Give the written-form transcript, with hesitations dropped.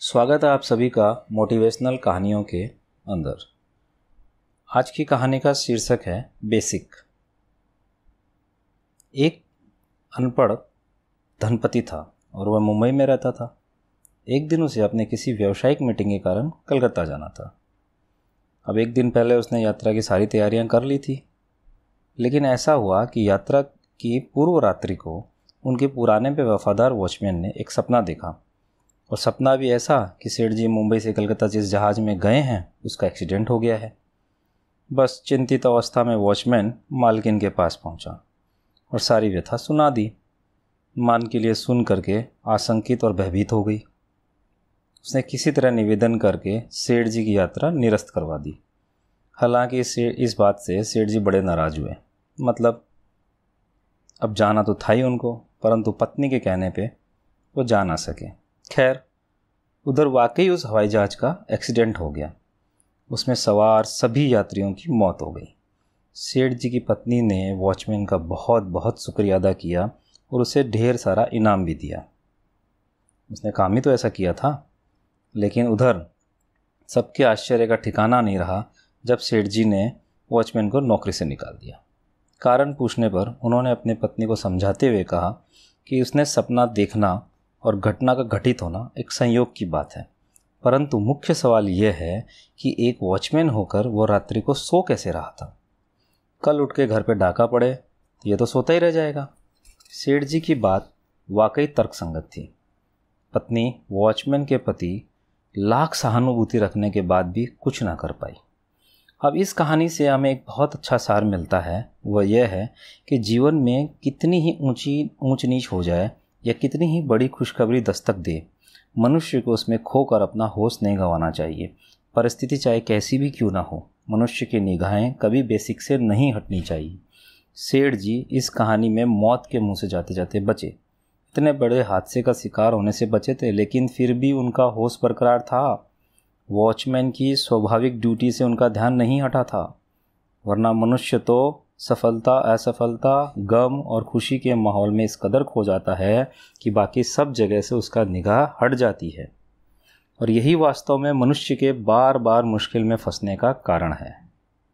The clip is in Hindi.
स्वागत है आप सभी का मोटिवेशनल कहानियों के अंदर। आज की कहानी का शीर्षक है बेसिक। एक अनपढ़ धनपति था और वह मुंबई में रहता था। एक दिन उसे अपने किसी व्यावसायिक मीटिंग के कारण कलकत्ता जाना था। अब एक दिन पहले उसने यात्रा की सारी तैयारियां कर ली थी, लेकिन ऐसा हुआ कि यात्रा की पूर्व रात्रि को उनके पुराने पे वफादार वॉचमैन ने एक सपना देखा। और सपना भी ऐसा कि सेठ जी मुंबई से कलकत्ता जिस जहाज़ में गए हैं उसका एक्सीडेंट हो गया है। बस चिंतित अवस्था में वॉचमैन मालकिन के पास पहुंचा और सारी व्यथा सुना दी। मान के लिए सुन करके आशंकित और भयभीत हो गई। उसने किसी तरह निवेदन करके सेठ जी की यात्रा निरस्त करवा दी। हालांकि इस बात से सेठ जी बड़े नाराज हुए। मतलब अब जाना तो था ही उनको, परंतु पत्नी के कहने पे वो जा ना सके। खैर, उधर वाकई उस हवाई जहाज का एक्सीडेंट हो गया। उसमें सवार सभी यात्रियों की मौत हो गई। सेठ जी की पत्नी ने वॉचमैन का बहुत बहुत शुक्रिया अदा किया और उसे ढेर सारा इनाम भी दिया। उसने काम ही तो ऐसा किया था। लेकिन उधर सबके आश्चर्य का ठिकाना नहीं रहा जब सेठ जी ने वॉचमैन को नौकरी से निकाल दिया। कारण पूछने पर उन्होंने अपनी पत्नी को समझाते हुए कहा कि उसने सपना देखना और घटना का घटित होना एक संयोग की बात है, परंतु मुख्य सवाल यह है कि एक वॉचमैन होकर वो रात्रि को सो कैसे रहा था। कल उठ के घर पे डाका पड़े तो ये तो सोता ही रह जाएगा। सेठ जी की बात वाकई तर्कसंगत थी। पत्नी वॉचमैन के प्रति लाख सहानुभूति रखने के बाद भी कुछ ना कर पाई। अब इस कहानी से हमें एक बहुत अच्छा सार मिलता है। वह यह है कि जीवन में कितनी ही ऊंच नीच हो जाए या कितनी ही बड़ी खुशखबरी दस्तक दे, मनुष्य को उसमें खोकर अपना होश नहीं गंवाना चाहिए। परिस्थिति चाहे कैसी भी क्यों ना हो, मनुष्य की निगाहें कभी बेसिक से नहीं हटनी चाहिए। सेठ जी इस कहानी में मौत के मुंह से जाते जाते बचे। इतने बड़े हादसे का शिकार होने से बचे थे, लेकिन फिर भी उनका होश बरकरार था। वॉचमैन की स्वाभाविक ड्यूटी से उनका ध्यान नहीं हटा था। वरना मनुष्य तो सफलता, असफलता, गम और खुशी के माहौल में इस कदर खो जाता है कि बाकी सब जगह से उसका निगाह हट जाती है। और यही वास्तव में मनुष्य के बार बार मुश्किल में फंसने का कारण है।